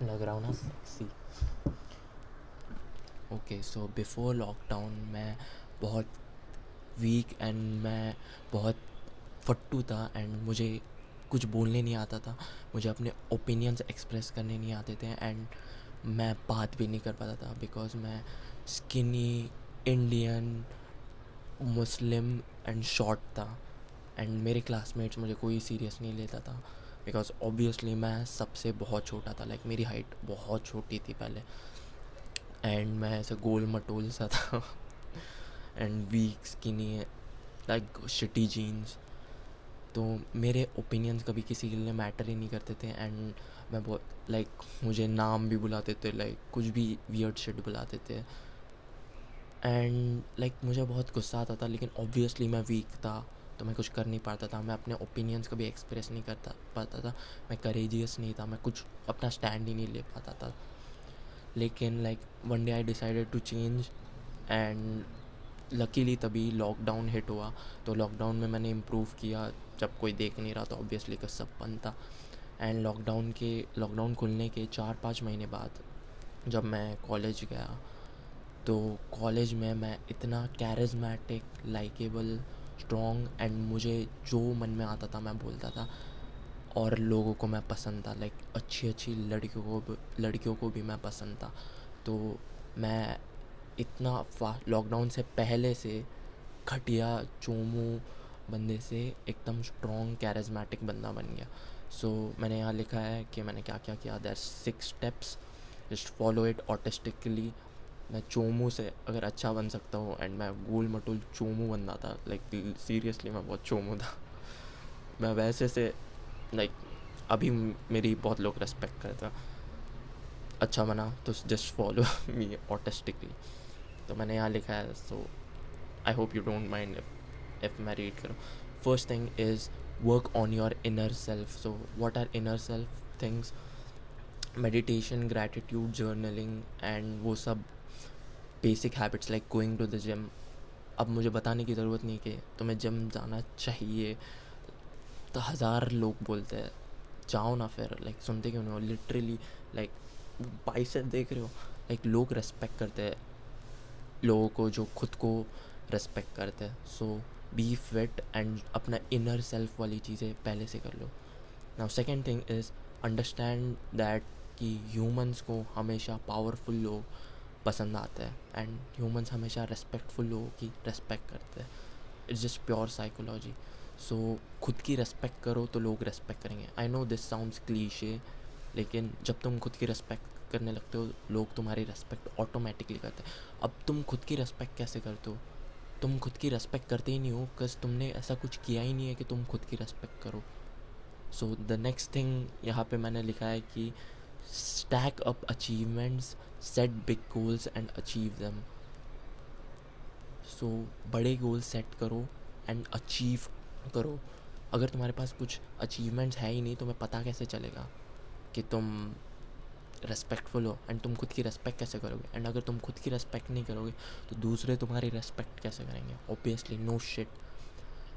लग रहा हूँ ना sexy. Okay, so before lockdown मैं बहुत वीक एंड मैं बहुत फट्टू था एंड मुझे कुछ बोलने नहीं आता था। मुझे अपने ओपिनियंस एक्सप्रेस करने नहीं आते थे एंड मैं बात भी नहीं कर पाता था बिकॉज मैं skinny Indian Muslim and short था एंड मेरे क्लासमेट्स मुझे कोई सीरियस नहीं लेता था बिकॉज ऑब्वियसली मैं सबसे बहुत छोटा था। लाइक मेरी हाइट बहुत छोटी थी पहले एंड मैं ऐसे गोल मटोल सा था and weak skinny like shitty jeans. तो मेरे ओपिनियंस कभी किसी के लिए मैटर ही नहीं करते थे एंड मैं बहुत लाइक मुझे नाम भी बुलाते थे, लाइक कुछ भी वियर्ड शिट बुलाते थे एंड लाइक मुझे बहुत गुस्सा आता था। लेकिन ऑब्वियसली मैं वीक था तो मैं कुछ कर नहीं पाता था। मैं अपने ओपिनियंस कभी एक्सप्रेस नहीं करता पाता था। मैं करेजियस नहीं था, मैं कुछ अपना स्टैंड ही नहीं ले पाता था। लेकिन like one day I decided to change and luckily तभी लॉकडाउन हिट हुआ। तो लॉकडाउन में मैंने इम्प्रूव किया। जब कोई देख नहीं रहा तो ऑब्वियसली का सब बंद था एंड लॉकडाउन खुलने के 4-5 महीने बाद जब मैं कॉलेज गया तो कॉलेज में मैं इतना कैरिज्मेटिक, लाइकेबल, स्ट्रॉन्ग एंड मुझे जो मन में आता था मैं बोलता था और लोगों को मैं पसंद था। लाइक अच्छी अच्छी लड़कियों को भी मैं पसंद था। तो मैं इतना लॉकडाउन से पहले से घटिया चोमू बंदे से एकदम स्ट्रॉन्ग कैरिज्मेटिक बंदा बन गया। सो मैंने यहाँ लिखा है कि मैंने क्या क्या किया। There 6 steps, just follow it autistically. मैं चोमू से अगर अच्छा बन सकता हूँ एंड मैं गोल मटोल चोमू बनना था। लाइक सीरियसली मैं बहुत चोमू था। मैं वैसे से लाइक अभी मेरी बहुत लोग रेस्पेक्ट करता। अच्छा बना तो जस्ट फॉलो मी ऑटिस्टिकली। तो मैंने यहाँ लिखा है। So I hope you don't mind if मैं रीड करूँ। First thing is work on your inner self. So what are inner self things? Meditation, gratitude, journaling and वो सब basic habits like going to the gym. अब मुझे बताने की ज़रूरत नहीं कि तुम्हें जिम जाना चाहिए। तो 1000 लोग बोलते हैं जाओ ना, फिर लाइक सुनते क्यों नहीं हो? लिटरली लाइक बाइसेप देख रहे हो, लाइक लोग रेस्पेक्ट करते हैं लोगों को जो खुद को रेस्पेक्ट करते हैं। सो बी फिट एंड अपना इनर सेल्फ वाली चीज़ें पहले से कर लो। Now second thing is understand that कि ह्यूमंस को हमेशा पावरफुल लोग पसंद आते हैं एंड ह्यूमंस हमेशा रेस्पेक्टफुल लोगों की रेस्पेक्ट करते हैं। It's just pure psychology. So खुद की रेस्पेक्ट करो तो लोग रेस्पेक्ट करेंगे। I know this sounds cliche, लेकिन जब तुम खुद की रेस्पेक्ट करने लगते हो लोग तुम्हारी रेस्पेक्ट ऑटोमेटिकली करते हैं। अब तुम खुद की रेस्पेक्ट कैसे करते हो? तुम खुद की रेस्पेक्ट करते ही नहीं हो बिकॉज तुमने ऐसा कुछ किया ही नहीं है कि तुम खुद की रेस्पेक्ट करो। सो द नेक्स्ट थिंग यहाँ पे मैंने लिखा है कि stack up achievements, set big goals and achieve them. So बड़े गोल सेट करो एंड अचीव करो। अगर तुम्हारे पास कुछ अचीवमेंट्स है ही नहीं तो तुम्हें पता कैसे चलेगा कि तुम रेस्पेक्टफुल हो एंड तुम खुद की रेस्पेक्ट कैसे करोगे? एंड अगर तुम खुद की रेस्पेक्ट नहीं करोगे तो दूसरे तुम्हारी रेस्पेक्ट कैसे करेंगे? Obviously no shit.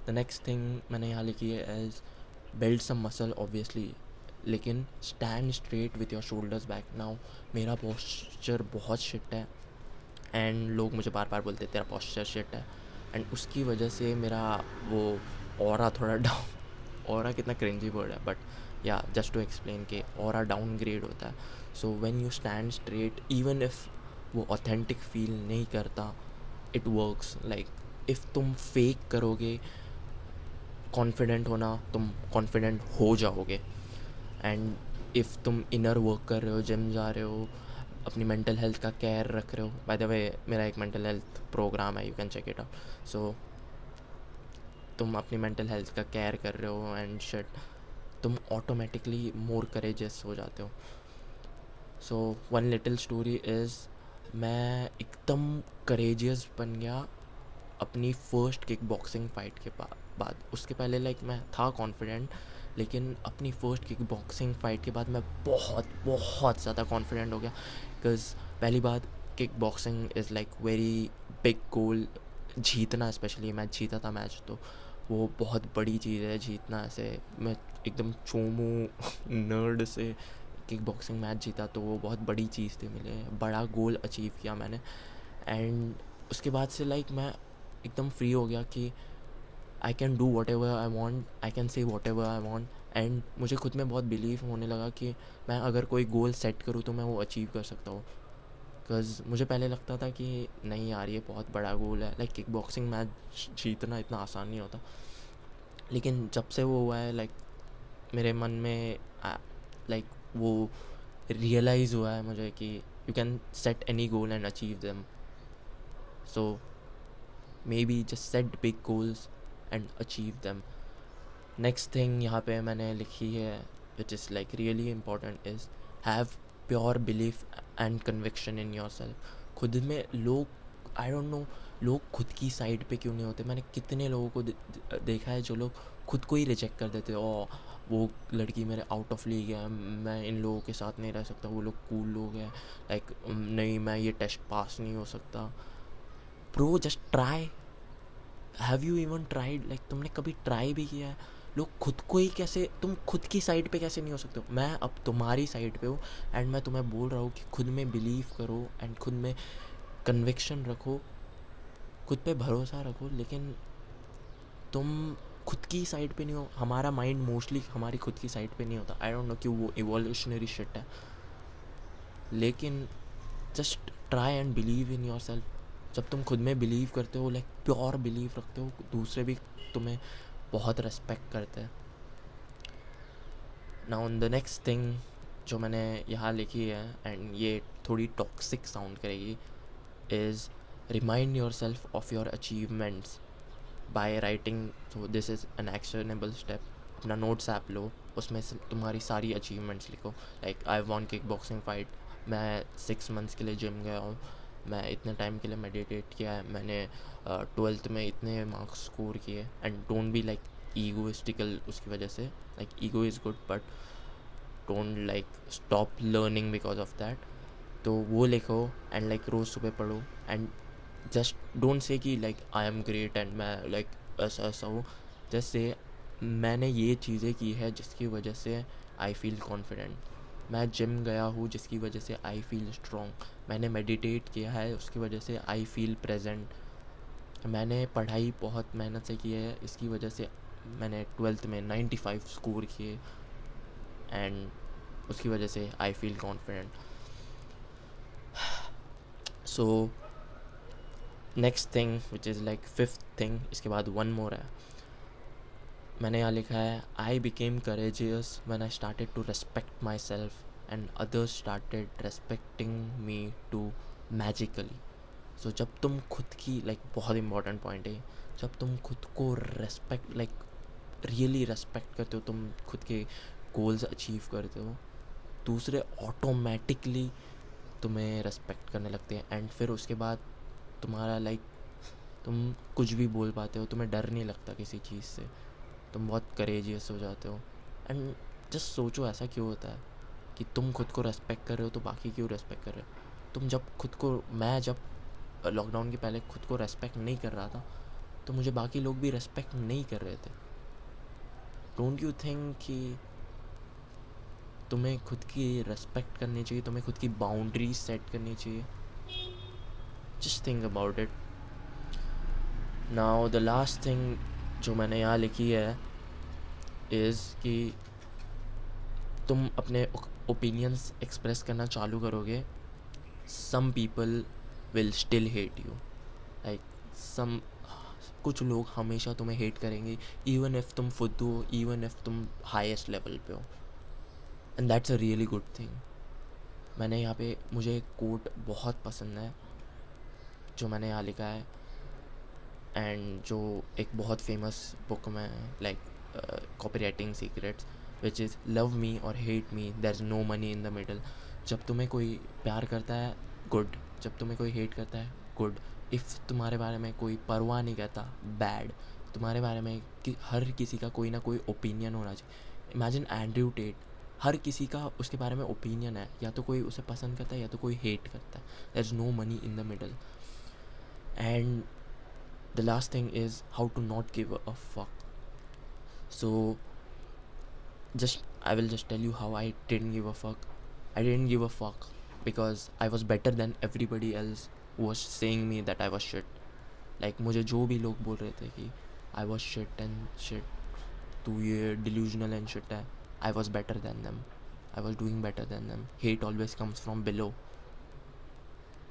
The next thing मैंने यहाँ लिखी है is build some muscle obviously, लेकिन stand straight with your shoulders back. Now मेरा पोस्चर बहुत शिट है एंड लोग मुझे बार बार बोलते तेरा पोस्चर शिट है एंड उसकी वजह से मेरा वो ऑरा थोड़ा डाउन ऑरा कितना क्रिंजी वर्ड है बट या जस्ट टू एक्सप्लेन के ऑरा डाउन ग्रेड होता है। So when you stand straight even if वो ऑथेंटिक फील नहीं करता, इट वर्क्स। लाइक इफ़ तुम फेक करोगे कॉन्फिडेंट होना, तुम कॉन्फिडेंट हो जाओगे। एंड इफ़ तुम इनर वर्क कर रहे हो, जिम जा रहे हो, अपनी मेंटल हेल्थ का केयर रख रहे हो। बाय द वे मेरा एक मेंटल हेल्थ प्रोग्राम है, you can check it out. So तुम अपनी मेंटल हेल्थ का केयर कर रहे हो एंड शिट, तुम ऑटोमेटिकली मोर करेजियस हो जाते हो। So one little story is मैं एकदम करेजियस बन गया अपनी फ़र्स्ट किक बॉक्सिंग फ़ाइट के बाद। उसके पहले लाइक मैं था कॉन्फिडेंट, लेकिन अपनी फ़र्स्ट किक बॉक्सिंग फ़ाइट के बाद मैं बहुत बहुत ज़्यादा कॉन्फिडेंट हो गया। बिकॉज़ पहली बात, kick boxing is like very big goal. जीतना, स्पेशली मैं जीता था मैच, तो वो बहुत बड़ी चीज़ है जीतना। ऐसे मैं एकदम चोमू नर्ड से किक बॉक्सिंग मैच जीता तो वो बहुत बड़ी चीज़ थी, मेरे बड़ा गोल अचीव किया मैंने। एंड उसके बाद से लाइक मैं एकदम फ्री हो गया कि I can do what ever I want, I can say what ever I want. And मुझे खुद में बहुत बिलीव होने लगा कि मैं अगर कोई गोल सेट करूँ तो मैं वो अचीव कर सकता हूँ। बिकॉज़ मुझे पहले लगता था कि नहीं यार ये बहुत बड़ा गोल है, लाइक किक बॉक्सिंग मैच जीतना इतना आसान नहीं होता। लेकिन जब से वो हुआ है लाइक मेरे मन में लाइक वो रियलाइज़ हुआ है मुझे कि you can set any goal and achieve them. So may be just set big goals and achieve them. Next thing यहाँ पे मैंने लिखी है विच is like really important is have pure belief and conviction in your self. खुद में लोग, I don't know, लोग खुद की साइड पे क्यों नहीं होते। मैंने कितने लोगों को देखा है जो लोग खुद को ही रिजेक्ट कर देते, ओ वो लड़की मेरे आउट ऑफ लीग है, मैं इन लोगों के साथ नहीं रह सकता, वो लोग कूल लोग हैं, लाइक नहीं मैं ये टेस्ट पास नहीं हो सकता। Bro just try, have you even tried, like तुमने कभी ट्राई भी किया है? लोग खुद को ही कैसे, तुम खुद की साइड पे कैसे नहीं हो सकते हो? मैं अब तुम्हारी साइड पे हूँ एंड मैं तुम्हें बोल रहा हूँ कि खुद में बिलीव करो एंड खुद में कन्विक्शन रखो, खुद पे भरोसा रखो। लेकिन तुम खुद की साइड पे नहीं हो। हमारा माइंड मोस्टली हमारी खुद की साइड पे नहीं होता। आई डोंट नो क्यों, वो इवोल्यूशनरी शिट है। लेकिन just try and believe in your self. जब तुम खुद में बिलीव करते हो, लाइक प्योर बिलीव रखते हो, दूसरे भी तुम्हें बहुत रेस्पेक्ट करते हैं। नाउ द नेक्स्ट थिंग जो मैंने यहाँ लिखी है एंड ये थोड़ी टॉक्सिक साउंड करेगी, is remind your self of your achievements by writing. So this is an actionable step. अपना नोट्स ऐप लो, उसमें से तुम्हारी सारी अचीवमेंट्स लिखो। Like I want kick boxing fight, मैं 6 मंथ्स के लिए जिम गया हूँ, मैं इतने टाइम के लिए मेडिटेट किया है, मैंने 12th में इतने मार्क्स स्कोर किए। एंड डोंट बी लाइक ईगोइस्टिकल उसकी वजह से, like ego is good but don't like stop learning because of that. तो वो लिखो एंड लाइक रोज़ सुबह पढ़ो एंड जस्ट डोंट से कि like I am great and मैं लाइक ऐसा ऐसा हूँ। जस्ट से मैंने ये चीज़ें की है जिसकी वजह से आई फील कॉन्फिडेंट, मैं जिम गया हूँ जिसकी वजह से आई फील स्ट्रॉन्ग, मैंने मेडिटेट किया है उसकी वजह से आई फील प्रेजेंट, मैंने पढ़ाई बहुत मेहनत से की है इसकी वजह से मैंने 12th में 95 स्कोर किए एंड उसकी वजह से I feel confident. So next thing which is like 5th thing, इसके बाद वन मोर है। मैंने यहाँ लिखा है I became courageous when I started to respect my self and others started respecting me too magically. So जब तुम खुद की, लाइक बहुत इंपॉर्टेंट पॉइंट है, जब तुम खुद को रेस्पेक्ट, लाइक रियली रेस्पेक्ट करते हो, तुम खुद के गोल्स अचीव करते हो, दूसरे ऑटोमेटिकली तुम्हें रेस्पेक्ट करने लगते हैं। एंड फिर उसके बाद तुम्हारा लाइक तुम कुछ भी बोल पाते हो, तुम्हें डर नहीं लगता किसी चीज़ से, तुम बहुत करेजियस हो जाते हो। एंड जस्ट सोचो ऐसा क्यों होता है कि तुम खुद को रेस्पेक्ट कर रहे हो तो बाकी क्यों रेस्पेक्ट कर रहे हो? तुम जब खुद को, मैं जब लॉकडाउन के पहले खुद को रेस्पेक्ट नहीं कर रहा था तो मुझे बाकी लोग भी रेस्पेक्ट नहीं कर रहे थे। डोंट यू थिंक कि तुम्हें खुद की रेस्पेक्ट करनी चाहिए, तुम्हें खुद की बाउंड्रीज सेट करनी चाहिए? Just think about it. Now the last thing जो मैंने यहाँ लिखी है इज़ कि तुम अपने ओपिनियंस एक्सप्रेस करना चालू करोगे, some people will still hate you. Like some, कुछ लोग हमेशा तुम्हें हेट करेंगे इवन इफ़ तुम फुद्दू हो, इवन इफ़ तुम हाईएस्ट लेवल पे हो। And that's a really good thing. मैंने यहाँ पे, मुझे एक कोट बहुत पसंद है जो मैंने यहाँ लिखा है एंड जो एक बहुत फेमस बुक में, like copywriting secrets, which is love me और hate me, there is no money in the middle. जब तुम्हें कोई प्यार करता है गुड, जब तुम्हें कोई हेट करता है गुड, इफ़ तुम्हारे बारे में कोई परवाह नहीं करता बैड। तुम्हारे बारे में हर किसी का कोई ना कोई ओपिनियन होना चाहिए। इमेजिन एंड्रयू टेट, हर किसी का उसके बारे में ओपिनियन है, या तो कोई उसे पसंद करता है या तो कोई हेट करता है। There is no money in the middle. And the last thing is how to not give a fuck. So I will just tell you how I didn't give a fuck. I didn't give a fuck because I was better than everybody else who was saying me that I was shit. Like मुझे जो भी लोग बोल रहे थे कि I was shit and shit, तू ये delusional and shit है, I was better than them. I was doing better than them. Hate always comes from below.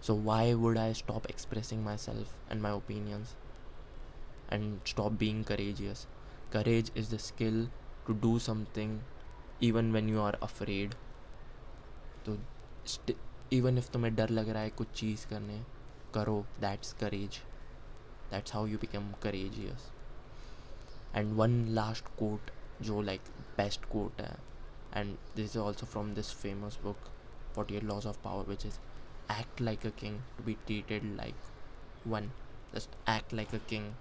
So why would I stop expressing myself and my opinions and stop being courageous? Courage is the skill to do something even when you are afraid. तो even if तुम्हें डर लग रहा है कुछ चीज़ करने, करो. That's courage. That's how you become courageous. And one last quote जो like best quote है, and this is also from this famous book 48 Laws of Power, which is act like a king to be treated like one. Just act like a king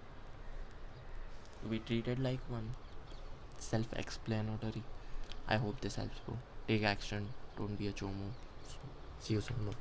to be treated like one. Self-explanatory. I hope this helps, bro. Take action, don't be a chomo. So, see you soon, bro.